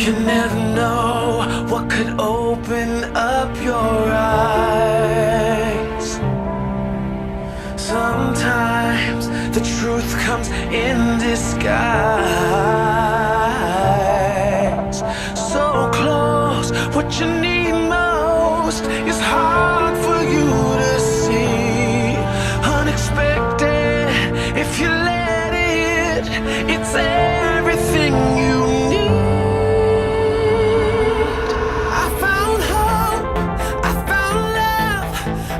You never know what could open up your eyes. Sometimes the truth comes in disguise. So close, what you need most is hard for you to see. Unexpected, if you let it, it's everything you need. I found hope, I found love,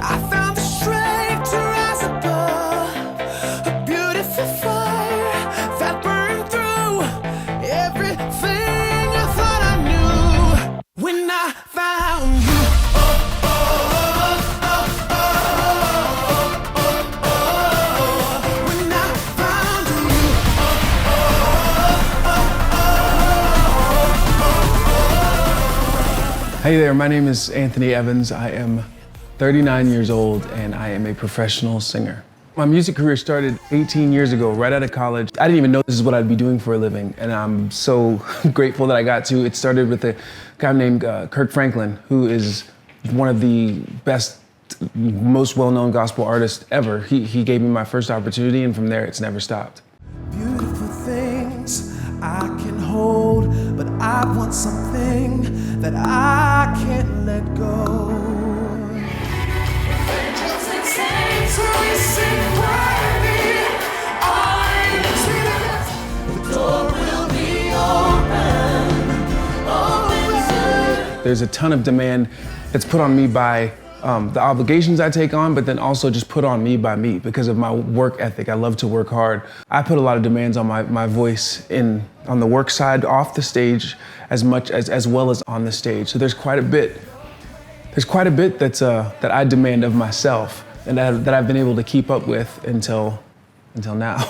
I found the strength to rise above. A beautiful fire that burned through everything I thought I knew. When I found you. When I found you. Hey there, my name is Anthony Evans. I am 39 years old and I am a professional singer. My music career started 18 years ago, right out of college. I didn't even know this is what I'd be doing for a living, and I'm so grateful that I got to. It started with a guy named Kirk Franklin, who is one of the best, most well-known gospel artists ever. He gave me my first opportunity, and from there it's never stopped. Beautiful things I can hold, but I want something that I can't let go. Angels and saints, we sing quietly. The door will be open. There's a ton of demand that's put on me by the obligations I take on, but then also just put on me by me because of my work ethic. I love to work hard. I put a lot of demands on my voice on the work side, off the stage, as well as on the stage. So there's quite a bit that's that I demand of myself and that I've been able to keep up with until now.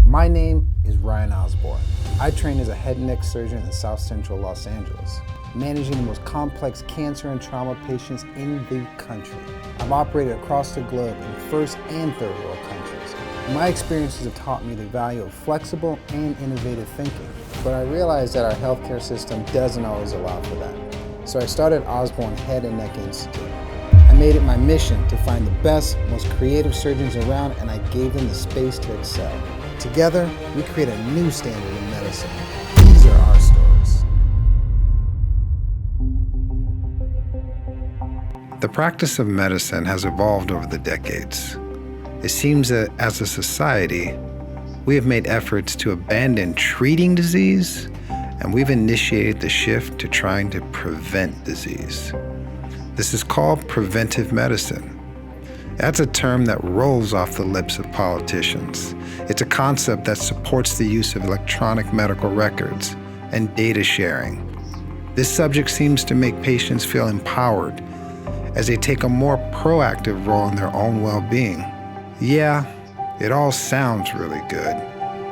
My name is Ryan Osborne. I trained as a head and neck surgeon in South Central Los Angeles, managing the most complex cancer and trauma patients in the country. I've operated across the globe in first and third world countries. My experiences have taught me the value of flexible and innovative thinking, but I realized that our healthcare system doesn't always allow for that. So I started Osborne Head and Neck Institute. I made it my mission to find the best, most creative surgeons around, and I gave them the space to excel. Together, we create a new standard in medicine. These are our stories. The practice of medicine has evolved over the decades. It seems that as a society, we have made efforts to abandon treating disease, and we've initiated the shift to trying to prevent disease. This is called preventive medicine. That's a term that rolls off the lips of politicians. It's a concept that supports the use of electronic medical records and data sharing. This subject seems to make patients feel empowered as they take a more proactive role in their own well-being. Yeah, it all sounds really good,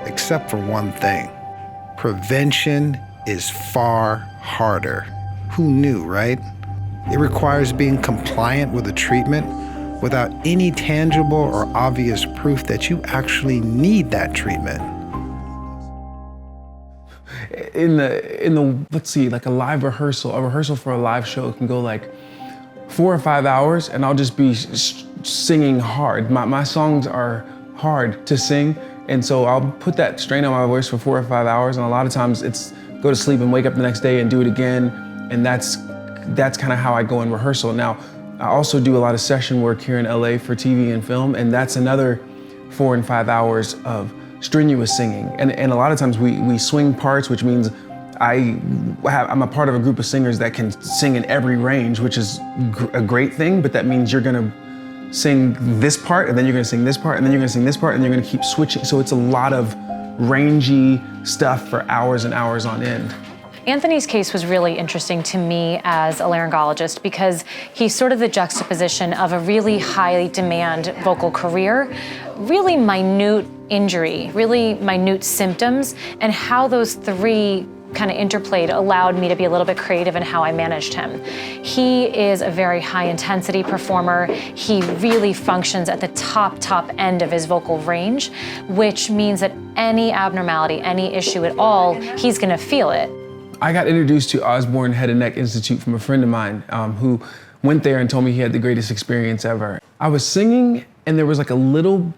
except for one thing. Prevention is far harder. Who knew, right? It requires being compliant with a treatment without any tangible or obvious proof that you actually need that treatment. In the let's see, like a rehearsal for a live show can go like 4 or 5 hours, and I'll just be singing hard. My songs are hard to sing, and so I'll put that strain on my voice for 4 or 5 hours, and a lot of times it's go to sleep and wake up the next day and do it again, and that's kind of how I go in rehearsal. Now, I also do a lot of session work here in LA for TV and film, and that's another 4 and 5 hours of strenuous singing. And a lot of times we swing parts, which means I'm a part of a group of singers that can sing in every range, which is a great thing, but that means you're gonna sing this part, and then you're gonna sing this part, and then you're gonna sing this part, and you're gonna keep switching. So it's a lot of rangy stuff for hours and hours on end. Anthony's case was really interesting to me as a laryngologist because he's sort of the juxtaposition of a really high demand vocal career, really minute injury, really minute symptoms, and how those three kind of interplayed allowed me to be a little bit creative in how I managed him. He is a very high intensity performer. He really functions at the top end of his vocal range, which means that any abnormality, any issue at all, he's gonna feel it. I got introduced to Osborne Head and Neck Institute from a friend of mine who went there and told me he had the greatest experience ever. I was singing and there was like a little,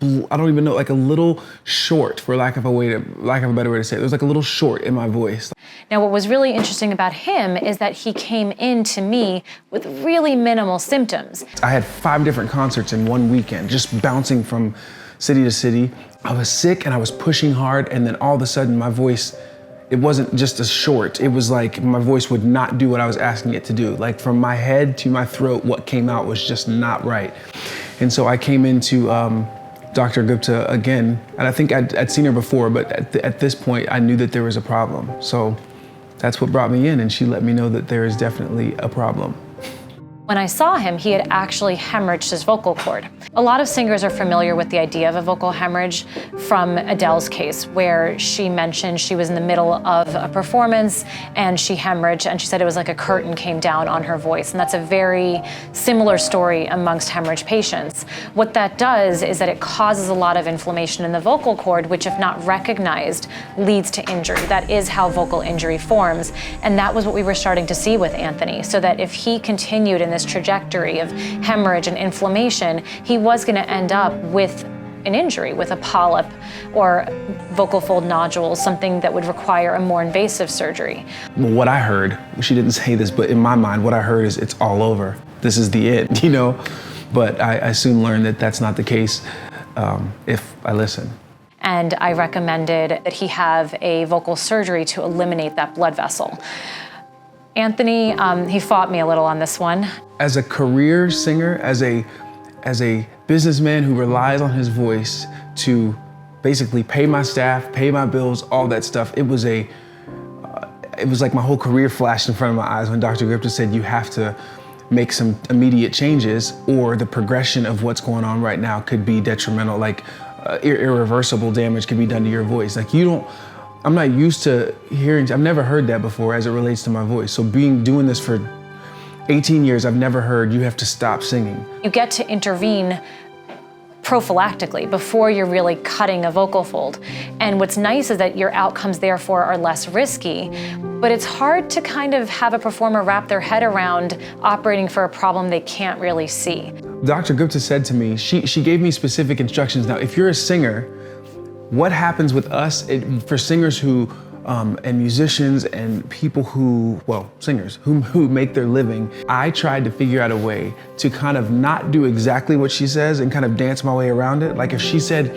I don't even know, like a little short, for lack of a better way to say it. There was like a little short in my voice. Now, what was really interesting about him is that he came in to me with really minimal symptoms. I had 5 different concerts in one weekend, just bouncing from city to city. I was sick and I was pushing hard, and then all of a sudden my voice, it wasn't just a short, it was like my voice would not do what I was asking it to do. Like from my head to my throat, what came out was just not right. And so I came into Dr. Gupta again, and I think I'd seen her before, but at this point I knew that there was a problem. So that's what brought me in, and she let me know that there is definitely a problem. When I saw him, he had actually hemorrhaged his vocal cord. A lot of singers are familiar with the idea of a vocal hemorrhage from Adele's case, where she mentioned she was in the middle of a performance and she hemorrhaged, and she said it was like a curtain came down on her voice. And that's a very similar story amongst hemorrhage patients. What that does is that it causes a lot of inflammation in the vocal cord, which if not recognized, leads to injury. That is how vocal injury forms. And that was what we were starting to see with Anthony, so that if he continued in this trajectory of hemorrhage and inflammation, he was going to end up with an injury, with a polyp or vocal fold nodules, something that would require a more invasive surgery. Well, what I heard, she didn't say this, but in my mind, what I heard is it's all over. This is the end, you know? But I soon learned that that's not the case if I listen. And I recommended that he have a vocal surgery to eliminate that blood vessel. Anthony, he fought me a little on this one. As a career singer, as a businessman who relies on his voice to basically pay my staff, pay my bills, all that stuff, it was like my whole career flashed in front of my eyes when Dr. Gupta said you have to make some immediate changes or the progression of what's going on right now could be detrimental, like irreversible damage could be done to your voice. Like I'm not used to hearing, I've never heard that before as it relates to my voice. So doing this for 18 years, I've never heard you have to stop singing. You get to intervene prophylactically before you're really cutting a vocal fold. And what's nice is that your outcomes therefore are less risky, but it's hard to kind of have a performer wrap their head around operating for a problem they can't really see. Dr. Gupta said to me, she gave me specific instructions. Now, if you're a singer, what happens with us, for singers who, and musicians and people who, well, singers who make their living, I tried to figure out a way to kind of not do exactly what she says and kind of dance my way around it. Like if she said,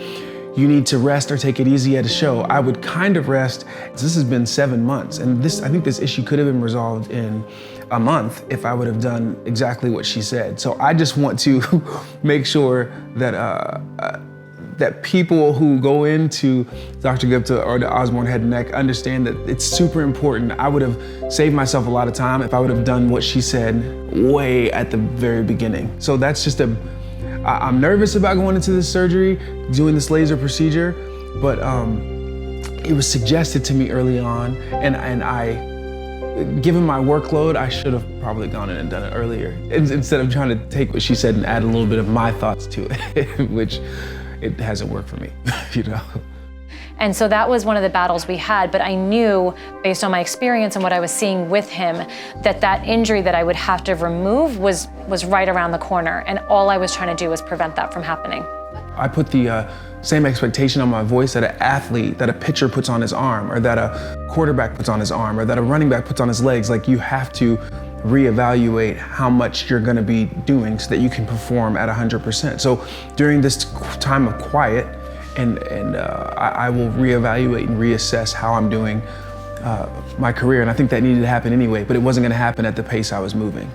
you need to rest or take it easy at a show, I would kind of rest. This has been 7 months, and I think this issue could have been resolved in a month if I would have done exactly what she said. So I just want to make sure that that people who go into Dr. Gupta or the Osborne Head and Neck understand that it's super important. I would have saved myself a lot of time if I would have done what she said way at the very beginning. So that's just I'm nervous about going into this surgery, doing this laser procedure, but it was suggested to me early on, and given my workload, I should have probably gone in and done it earlier, instead of trying to take what she said and add a little bit of my thoughts to it, which it hasn't worked for me, you know. And so that was one of the battles we had, but I knew, based on my experience and what I was seeing with him, that injury that I would have to remove was right around the corner, and all I was trying to do was prevent that from happening. I put the same expectation on my voice that an athlete, that a pitcher puts on his arm, or that a quarterback puts on his arm, or that a running back puts on his legs. Like, you have to reevaluate how much you're gonna be doing so that you can perform at 100%. So during this time of quiet, I will reevaluate and reassess how I'm doing my career. And I think that needed to happen anyway, but it wasn't gonna happen at the pace I was moving.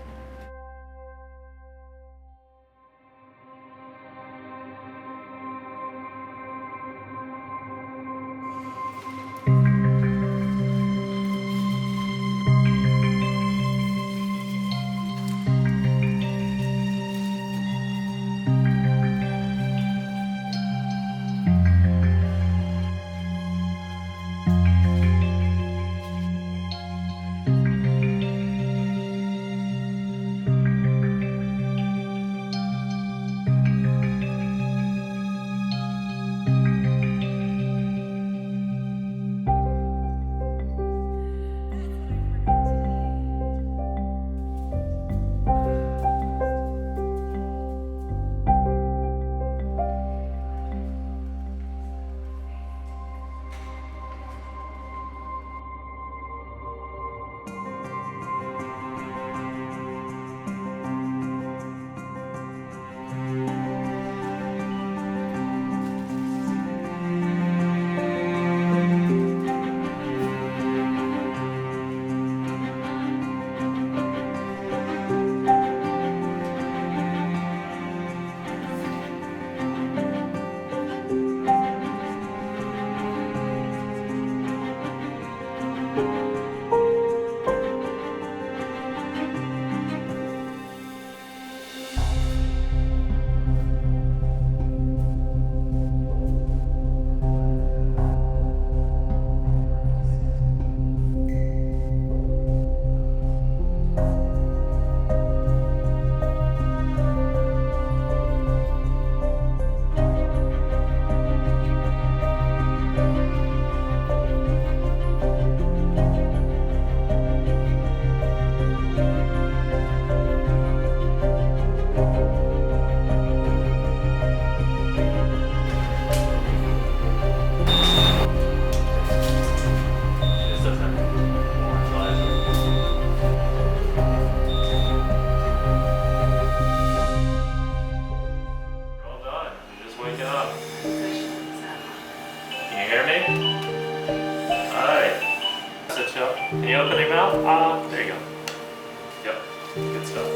Good stuff.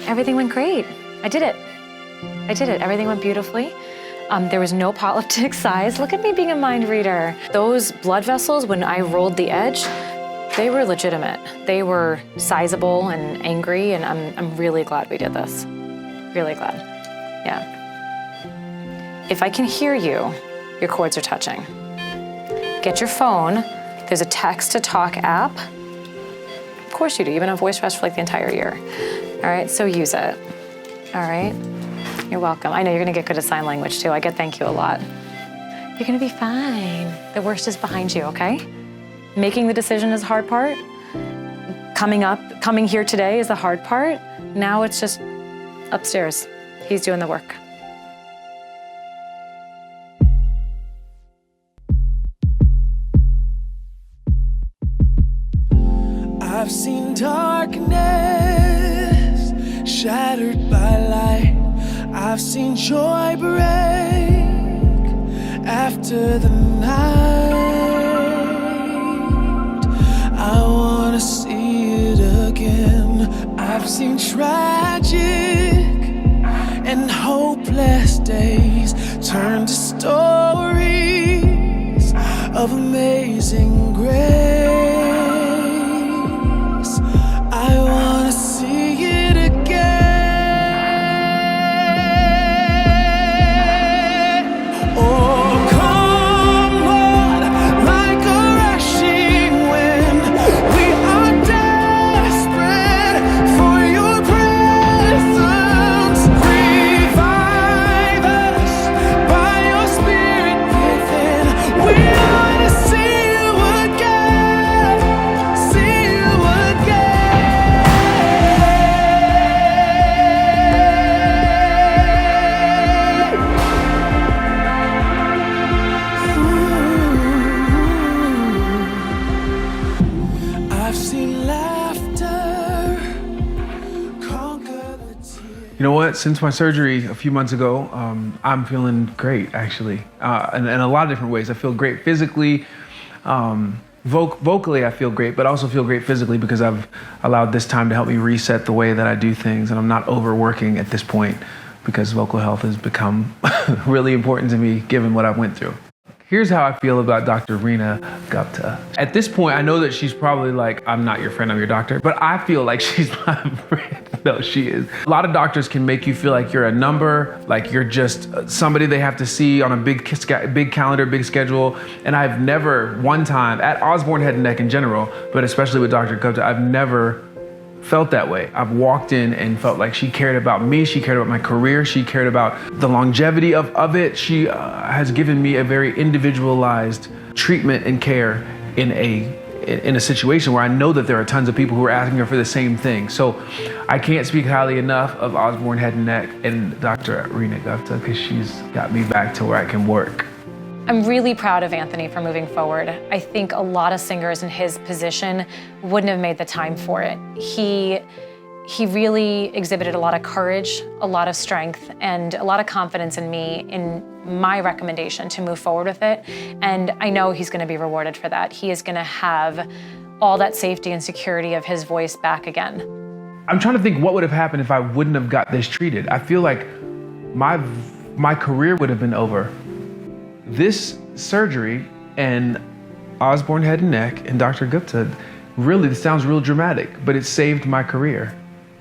Everything went great. I did it. Everything went beautifully. There was no polyptic size. Look at me being a mind reader. Those blood vessels, when I rolled the edge, they were legitimate. They were sizable and angry, and I'm really glad we did this. Really glad. Yeah. If I can hear you, your cords are touching. Get your phone. There's a text-to-talk app. Of course you do. You've been on voice rest for like the entire year. All right, so use it. All right? You're welcome. I know you're gonna get good at sign language too. I get thank you a lot. You're gonna be fine. The worst is behind you, okay? Making the decision is the hard part. Coming here today is the hard part. Now it's just upstairs. He's doing the work. I've seen darkness shattered by light. I've seen joy break after the night. I wanna see it again. I've seen tragic and hopeless days turn to stories of amazing grace. I wanna see it again. Oh, come Lord, like a rushing wind. We are desperate for your presence. Revive us by your spirit within. We wanna see you again. See you again. I've seen laughter conquer the tears. You know what? Since my surgery a few months ago, I'm feeling great, actually. In a lot of different ways. I feel great physically. Vocally, I feel great, but I also feel great physically because I've allowed this time to help me reset the way that I do things, and I'm not overworking at this point because vocal health has become really important to me given what I went through. Here's how I feel about Dr. Reena Gupta. At this point, I know that she's probably like, I'm not your friend, I'm your doctor, but I feel like she's my friend. No, she is. A lot of doctors can make you feel like you're a number, like you're just somebody they have to see on a big calendar, big schedule. And I've never, one time, at Osborne Head and Neck in general, but especially with Dr. Gupta, I've never felt that way. I've walked in and felt like she cared about me, she cared about my career, she cared about the longevity of it. She has given me a very individualized treatment and care in a situation where I know that there are tons of people who are asking her for the same thing. So I can't speak highly enough of Osborne Head and Neck and Dr. Reena Gupta because she's got me back to where I can work. I'm really proud of Anthony for moving forward. I think a lot of singers in his position wouldn't have made the time for it. He really exhibited a lot of courage, a lot of strength, and a lot of confidence in me in my recommendation to move forward with it. And I know he's gonna be rewarded for that. He is gonna have all that safety and security of his voice back again. I'm trying to think what would have happened if I wouldn't have got this treated. I feel like my career would have been over. This surgery and Osborne Head and Neck and Dr. Gupta, really, this sounds real dramatic, but it saved my career.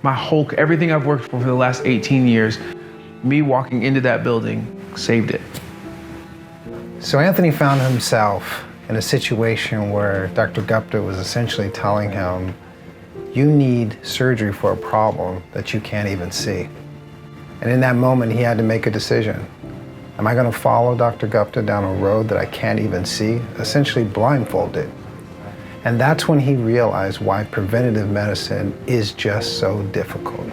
Everything I've worked for the last 18 years, me walking into that building saved it. So Anthony found himself in a situation where Dr. Gupta was essentially telling him, you need surgery for a problem that you can't even see. And in that moment, he had to make a decision. Am I going to follow Dr. Gupta down a road that I can't even see, essentially blindfolded? And that's when he realized why preventative medicine is just so difficult.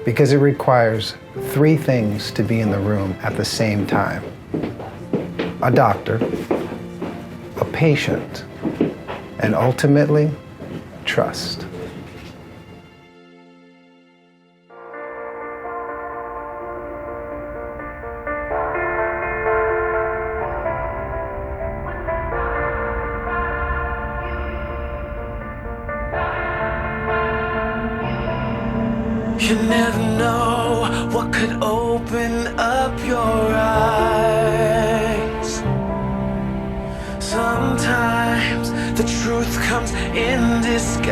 Because it requires three things to be in the room at the same time: a doctor, a patient, and ultimately, trust. You never know what could open up your eyes. Sometimes the truth comes in disguise.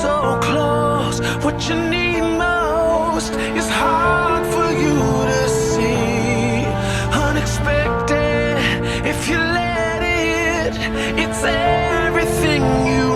So close, what you need most is hard for you to see. Unexpected, if you let it, it's everything you